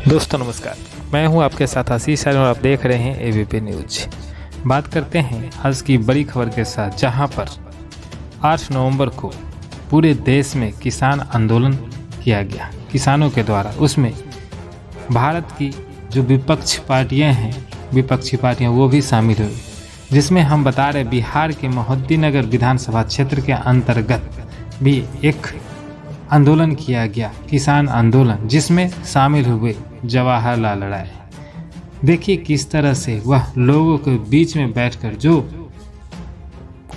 दोस्तों नमस्कार, मैं हूं आपके साथ आशीष और आप देख रहे हैं एबीपी न्यूज। बात करते हैं आज की बड़ी खबर के साथ, जहां पर 8 नवंबर को पूरे देश में किसान आंदोलन किया गया किसानों के द्वारा। उसमें भारत की जो विपक्षी पार्टियां वो भी शामिल हुई, जिसमें हम बता रहे बिहार के मोहद्दीनगर विधानसभा क्षेत्र के अंतर्गत भी एक आंदोलन किया गया, किसान आंदोलन, जिसमें शामिल हुए जवाहरलाल राय। देखिए किस तरह से वह लोगों के बीच में बैठकर जो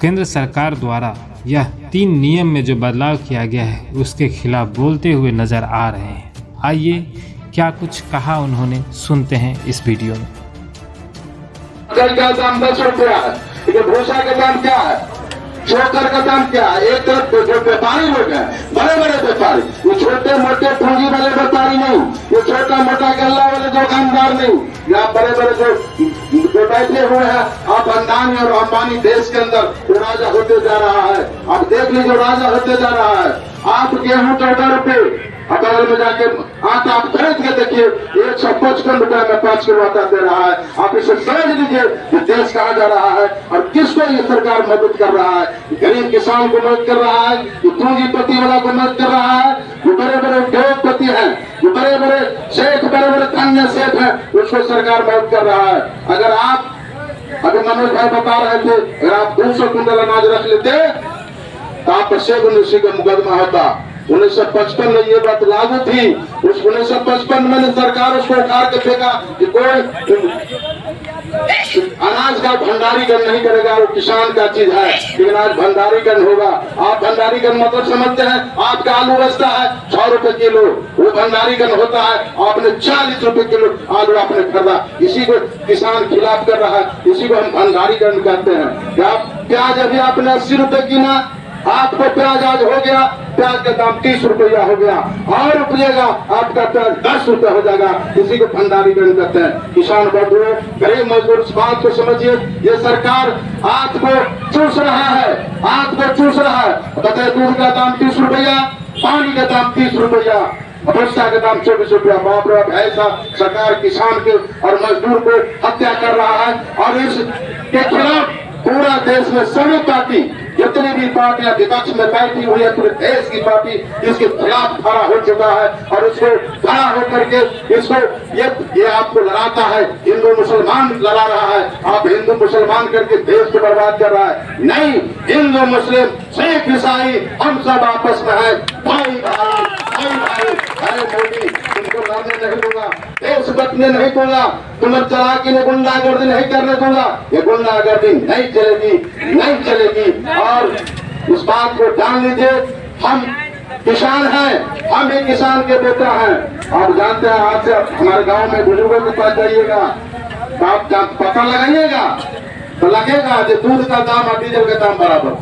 केंद्र सरकार द्वारा यह 3 नियम में जो बदलाव किया गया है उसके खिलाफ बोलते हुए नजर आ रहे हैं। आइए क्या कुछ कहा उन्होंने, सुनते हैं इस वीडियो में। का दाम 10 रुपया है, भूसा का दाम क्या है, चोकर का दाम क्या है। एक तरफ जो व्यापारी लोग हैं, बड़े बड़े व्यापारी, ये छोटे मोटे पूंजी वाले व्यापारी नहीं, ये छोटा मोटा गल्ला वाले दुकानदार नहीं, या बड़े बड़े जो बैठे हुए हैं। आप अंदानी और अंबानी देश के अंदर जो राजा होते जा रहा है, आप देख लीजिए राजा होते जा रहा है। आप गेहूं 14 रुपये, अप्रैल में जाके आटा आप खरीद के देखिए 155 रुपए में 5 किलो आटा दे रहा है। आप इसे समझ लीजिए कि देश कहाँ जा रहा है और किसको ये सरकार मदद कर रहा है। गरीब किसान को मदद कर रहा है, पूंजीपति वाला को मदद कर रहा है, जो बड़े बड़े उद्योगपति हैं, जो बड़े बड़े शेख, बड़े बड़े कन्या शेख हैं, उसको सरकार मदद कर रहा है। अगर आप अभी मनोज भाई बता रहे थे, अगर आप 200 कुंटल अनाज रख लेते तो आप पर 6 का मुकदमा होता। 1955 में ये बात लागू थी। उस 1955 में सरकार उसको उखाड़ के फेंका कि कोई अनाज का भंडारीकरण नहीं करेगा, वो किसान का चीज है, लेकिन आज भंडारीकरण होगा। आप भंडारीकरण मतलब समझते हैं, आपका आलू बचता है 6 रुपए किलो, वो भंडारीकरण होता है। आपने 40 रुपए किलो आलू आपने खरीदा, इसी को किसान खिलाफ कर रहा है, इसी को हम भंडारीकरण कहते हैं। प्याज अभी आपने 80 रुपए कीना, आपको प्याज आज हो गया, प्याज का दाम 30 रुपया हो गया, और उपजेगा आपका प्याज 10 रुपया हो जाएगा, इसी को भंडारीकरण करते हैं। किसान मजदूर, गरीब मजदूर, इस बात को समझिए, ये सरकार आंख को चूस रहा है, आंख को चूस रहा है। बताए दूध का दाम 30 रुपया, पानी का दाम 30 रुपया, भुट्टा का दाम 24 रुपया। बाप रे बाप, ऐसा सरकार किसान के और मजदूर को हत्या कर रहा है। और इसके खिलाफ पूरा देश में सभी पार्टी, जितनी भी पार्टियां विपक्ष में बैठी हुई है, पूरे देश की पार्टी इसके खिलाफ खड़ा हो चुका है। और इसको खड़ा होकर के इसको ये आपको लड़ाता है, हिंदू मुसलमान लड़ा रहा है। आप हिंदू मुसलमान करके देश को बर्बाद कर रहा है। नहीं, हिंदू मुस्लिम सिख ईसाई हम सब आपस में है, भाई भाई भाई भाई। अरे मोदी, तुमको लड़ने नहीं दूंगा, देश बचने नहीं दूंगा, तुम्हें चलाकी में गुंडागर्दी नहीं करने दूंगा। ये गुंडागर्दी नहीं चलेगी, नहीं चलेगी। और इस बात को जान लीजिए, हम किसान हैं, हम भी किसान के बेटा हैं। आप जानते हैं, आज से हमारे गांव में बुजुर्गों के पास जाइएगा तो आप पता लगाइएगा तो लगेगा कि दूध का दाम और डीजल का दाम बराबर।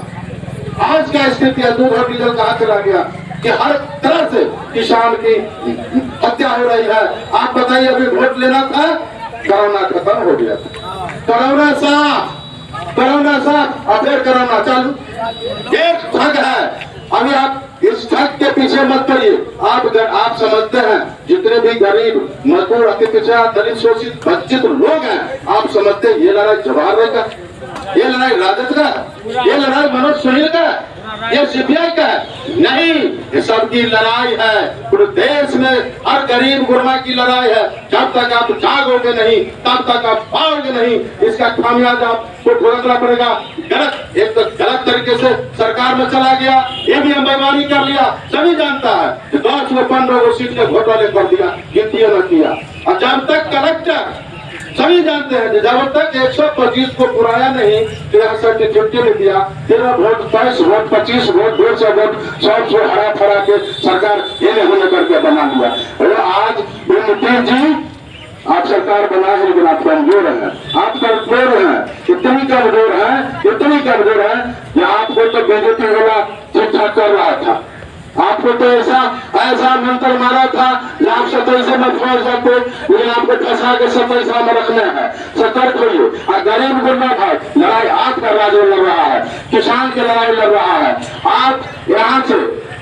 आज का स्थिति है, दूध और डीजल कहाँ चला गया कि हर तरह से किसान की हत्या हो रही है। आप बताइए, अभी वोट लेना था, कोरोना खत्म हो गया, कोरोना साफ और फिर कोरोना चालू। एक ठग है, अभी आप इस ठग के पीछे मत पड़िए। आप समझते हैं जितने भी गरीब मजदूर, अति पिछड़ा, दलित, शोषित, वंचित लोग हैं, आप समझते हैं ये लड़ाई जवाहरलाल का, ये लड़ाई राजद का, ये लड़ाई मनोज सुनील का, ये सीपीआई का है। नहीं, ये सबकी लड़ाई है, पूरे देश में हर गरीब गुरबा की लड़ाई है। जब तक आप जागोगे नहीं, तब तक आप पाओगे नहीं। इसका खामियाजा आपको भुगतना पड़ेगा। गलत, एक तो गलत तरीके से सरकार में चला गया, ये भी हम बेईमानी कर लिया, सभी जानता है। 10 में 15 सीट के घोटाले कर दिया, गिनती न किया। और जब तक कलेक्टर, सभी जानते हैं कि जब तक 125 को पुराया नहीं, तो यहाँ सर्टिफिकेट नहीं दिया, 13 वोट 22 वोट 25 वोट 150 वोट 100 हरा फरा के सरकार ये होने करके बना दिया। और आज नीतीश जी, आप सरकार बना है, लेकिन आप कमजोर हैं, आप कमजोर हैं, इतनी कमजोर है, इतनी कमजोर है कि आपको तो बीजेपी वाला ठीक ठाक कर रहा था। आपको तो ऐसा मंत्र मारा था कि आप 27 में फंस जाते, लेकिन आपको फंसा के 27 में रखना है। सतर्क होइए। और गरीब गुरबा भाई, लड़ाई आपका राजो लड़ रहा है, किसान की लड़ाई लड़ रहा है। आप यहाँ से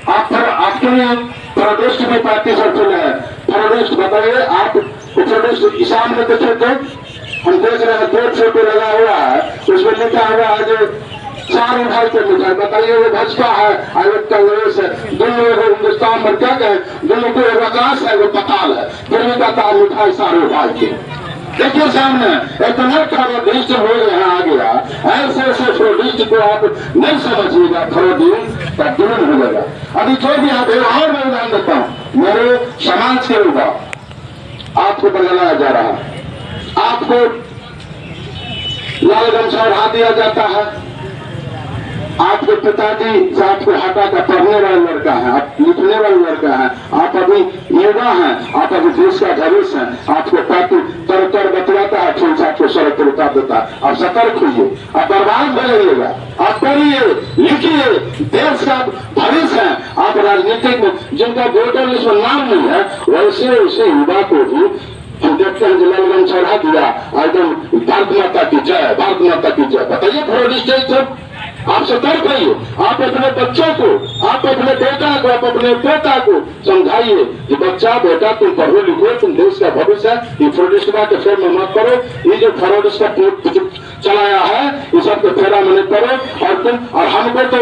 आपके लिए प्रदेश की भी पार्टी सब चुने हैं, टेररिस्ट बताइए आप टेररिस्ट सामने देखे थे, हम देख रहे हैं 2 फोटो लगा हुआ है, उसमें लिखा हुआ है जो 4 भाई को लिखा है, बताइए वो भाजपा है और एक कांग्रेस है, दोनों हिंदुस्तान में क्या कहें, दोनों को एक आकाश है वो पताल है, फिर भी कहता लिखा है 4 भाई के। देखिए सामने इतना फ्रॉडिस्ट हो गया आ गया, ऐसे फ्रॉडिस्ट को आप नहीं समझिएगा, फ्रॉडिस्ट का दूर हो जाएगा। अभी जो भी आप और मैं उदाहरण देता हूँ, मेरे समाज के ऊपर आपको बदलाया जा रहा है, आपको लाल गमछा उड़ा दिया जाता है, आपके पिताजी से आपको हटा कर पढ़ने वाला लड़का है, आप लिखने वाला लड़का है, आप अभी युवा हैं, आप अभी देश का भविष्य हैं, आपको पार्टी तर बतलाता है, फिर आपको सड़क पर उतार देता है। आप सतर्क होइए, आप बर्बाद हो जाइएगा, आप पढ़िए लिखिए, देश का भविष्य है। आप राजनीतिक में जिनका वोटर लिस्ट में नाम नहीं है, वैसे युवा को भी हम देखते हैं जो लाल गमछा चढ़ा दिया, एकदम भारत माता की जय, भारत माता की जय। बताइए फ्रॉडिस्ट सब, आप सतर्क रहिए, आप अपने बच्चों को, आप अपने बेटा को, आप अपने पोता को समझाइए कि बच्चा बेटा तुम पढ़ो लिखो, तुम देश का भविष्य है, ये फ्रॉडिस्टा के फेर में मत करो, ये जो फ्रॉडिस्टा चलाया है इस सबके फेरा में नहीं करो। और तुम और हमको तो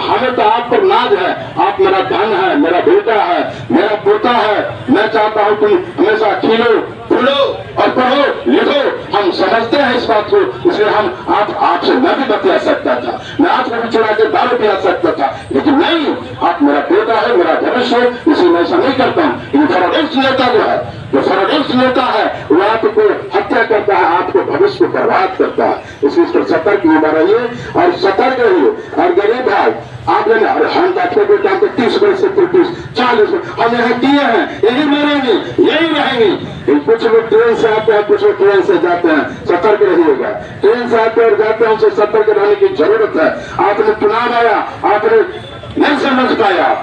हमें तो आप पर नाज है, आप मेरा धन है, मेरा बेटा है, मेरा पोता है, मैं चाहता हूँ तुम हमेशा खिलो फूलो और पढ़ो लिखो। हम समझते हैं इस बात को, इसलिए हम आपसे मैं भी बतला सकता था, मैं आपको भी चुरा के दारू पिला सकता था, लेकिन नहीं, आप मेरा बेटा है, मेरा भविष्य है, इसलिए मैं ऐसा नहीं करता हूँ। लेकिन फ्रॉडिस्ट नेता जो है, जो फ्रॉडिस्ट नेता है, वो आपको हत्या करता है, आपको भविष्य को बर्बाद करता है। इसलिए इस पर सतर्क रहिए और सतर्क रहिए। और गरीब भाई आप हम आपको बेटा को 30 वर्ष से 30 40 हम यहाँ किए हैं, यही मरेंगे यही रहेंगे। कुछ लोग ट्रेन से आते हैं, कुछ लोग ट्रेन से जाते हैं, सतर्क रहिएगा। ट्रेन से आते और जाते हैं, उनसे सतर्क रहने की जरूरत है। आपने चुनाव आया, आपने नहीं समझ पाया,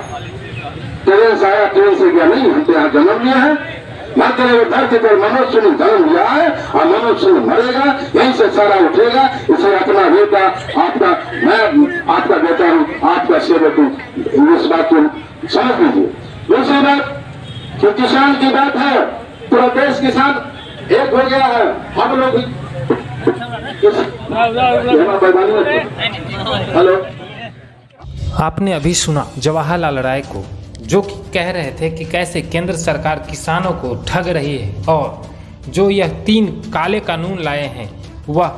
ट्रेन से आया ट्रेन से गया नहीं, हम तो यहाँ जन्म लिए हैं, धरती पर मनुष्य ने जन्म लिया है और मनुष्य मरेगा, यहीं से सारा उठेगा। इसे अपना बेटा, आपका मैं आपका बेटा हूँ, आपका सेवक हूँ, इस बात को समझ लीजिए। दूसरी बात जो किसान की बात है, पूरा देश किसान एक हो गया है, हम लोग हेलो। आपने अभी सुना जवाहरलाल राय को, जो कि कह रहे थे कि कैसे केंद्र सरकार किसानों को ठग रही है और जो यह 3 काले कानून लाए हैं, वह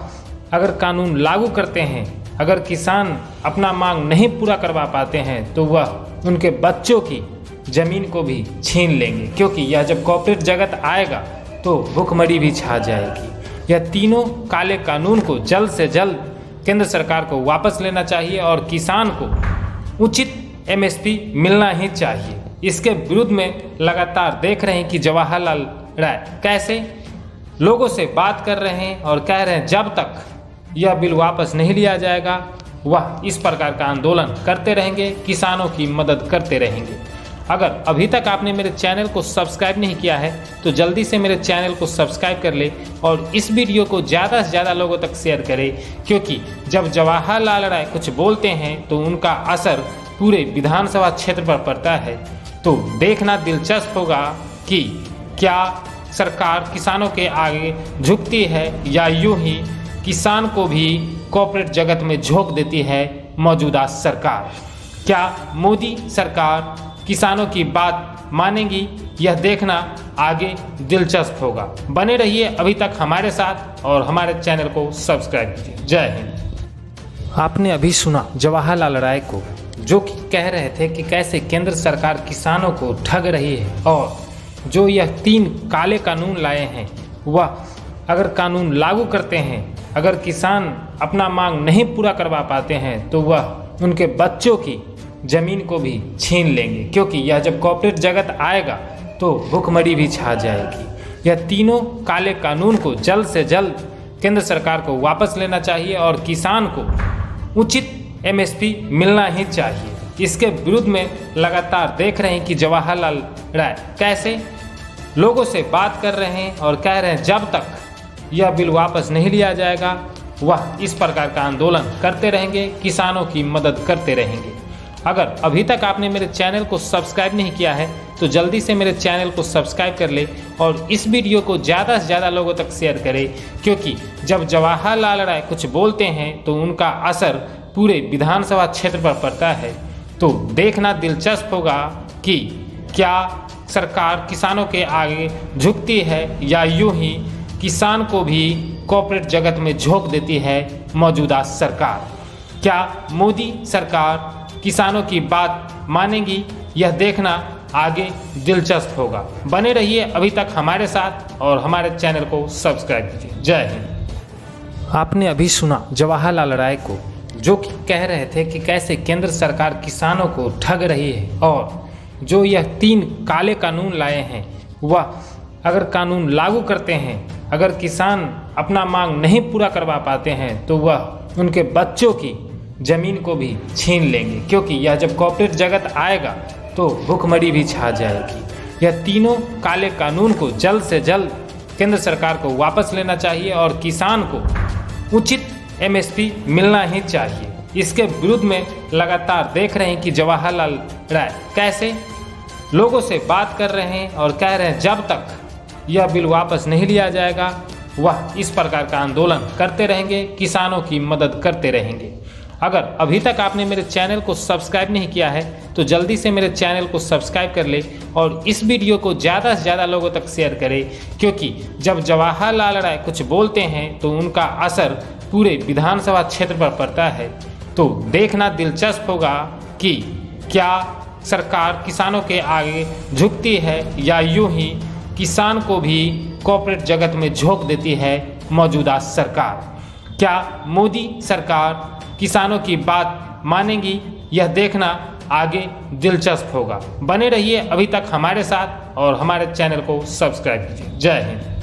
अगर कानून लागू करते हैं, अगर किसान अपना मांग नहीं पूरा करवा पाते हैं तो वह उनके बच्चों की ज़मीन को भी छीन लेंगे, क्योंकि यह जब कॉर्पोरेट जगत आएगा तो भुखमरी भी छा जाएगी। यह तीनों काले कानून को जल्द से जल्द केंद्र सरकार को वापस लेना चाहिए और किसान को उचित MSP मिलना ही चाहिए। इसके विरुद्ध में लगातार देख रहे हैं कि जवाहरलाल राय कैसे लोगों से बात कर रहे हैं और कह रहे हैं जब तक यह बिल वापस नहीं लिया जाएगा वह इस प्रकार का आंदोलन करते रहेंगे, किसानों की मदद करते रहेंगे। अगर अभी तक आपने मेरे चैनल को सब्सक्राइब नहीं किया है तो जल्दी से मेरे चैनल को सब्सक्राइब कर ले और इस वीडियो को ज़्यादा से ज़्यादा लोगों तक शेयर करें, क्योंकि जब जवाहरलाल राय कुछ बोलते हैं तो उनका असर पूरे विधानसभा क्षेत्र पर पड़ता है। तो देखना दिलचस्प होगा कि क्या सरकार किसानों के आगे झुकती है या यूं ही किसान को भी कॉर्पोरेट जगत में झोंक देती है मौजूदा सरकार। क्या मोदी सरकार किसानों की बात मानेगी, यह देखना आगे दिलचस्प होगा। बने रहिए अभी तक हमारे साथ और हमारे चैनल को सब्सक्राइब कीजिए। जय हिंद। आपने अभी सुना जवाहरलाल राय को, जो कि कह रहे थे कि कैसे केंद्र सरकार किसानों को ठग रही है और जो यह 3 काले कानून लाए हैं, वह अगर कानून लागू करते हैं, अगर किसान अपना मांग नहीं पूरा करवा पाते हैं तो वह उनके बच्चों की ज़मीन को भी छीन लेंगे, क्योंकि यह जब कॉर्पोरेट जगत आएगा तो भुखमरी भी छा जाएगी। यह तीनों काले कानून को जल्द से जल्द केंद्र सरकार को वापस लेना चाहिए और किसान को उचित MSP मिलना ही चाहिए। इसके विरुद्ध में लगातार देख रहे हैं कि जवाहरलाल राय कैसे लोगों से बात कर रहे हैं और कह रहे हैं जब तक यह बिल वापस नहीं लिया जाएगा वह इस प्रकार का आंदोलन करते रहेंगे, किसानों की मदद करते रहेंगे। अगर अभी तक आपने मेरे चैनल को सब्सक्राइब नहीं किया है तो जल्दी से मेरे चैनल को सब्सक्राइब कर ले और इस वीडियो को ज़्यादा से ज़्यादा लोगों तक शेयर करें, क्योंकि जब जवाहरलाल राय कुछ बोलते हैं तो उनका असर पूरे विधानसभा क्षेत्र पर पड़ता है। तो देखना दिलचस्प होगा कि क्या सरकार किसानों के आगे झुकती है या यूं ही किसान को भी कॉर्पोरेट जगत में झोंक देती है मौजूदा सरकार। क्या मोदी सरकार किसानों की बात मानेगी, यह देखना आगे दिलचस्प होगा। बने रहिए अभी तक हमारे साथ और हमारे चैनल को सब्सक्राइब कीजिए। जय हिंद। आपने अभी सुना जवाहरलाल राय को, जो कि कह रहे थे कि कैसे केंद्र सरकार किसानों को ठग रही है और जो यह 3 काले कानून लाए हैं वह अगर कानून लागू करते हैं, अगर किसान अपना मांग नहीं पूरा करवा पाते हैं तो वह उनके बच्चों की ज़मीन को भी छीन लेंगे, क्योंकि यह जब कॉर्पोरेट जगत आएगा तो भूखमरी भी छा जाएगी। यह तीनों काले कानून को जल्द से जल्द केंद्र सरकार को वापस लेना चाहिए और किसान को उचित MSP मिलना ही चाहिए। इसके विरुद्ध में लगातार देख रहे हैं कि जवाहरलाल राय कैसे लोगों से बात कर रहे हैं और कह रहे हैं जब तक यह बिल वापस नहीं लिया जाएगा वह इस प्रकार का आंदोलन करते रहेंगे, किसानों की मदद करते रहेंगे। अगर अभी तक आपने मेरे चैनल को सब्सक्राइब नहीं किया है तो जल्दी से मेरे चैनल को सब्सक्राइब कर ले और इस वीडियो को ज़्यादा से ज़्यादा लोगों तक शेयर करें, क्योंकि जब जवाहरलाल राय कुछ बोलते हैं तो उनका असर पूरे विधानसभा क्षेत्र पर पड़ता है। तो देखना दिलचस्प होगा कि क्या सरकार किसानों के आगे झुकती है या यूं ही किसान को भी कॉर्पोरेट जगत में झोंक देती है मौजूदा सरकार। क्या मोदी सरकार किसानों की बात मानेगी, यह देखना आगे दिलचस्प होगा। बने रहिए अभी तक हमारे साथ और हमारे चैनल को सब्सक्राइब कीजिए। जय हिंद।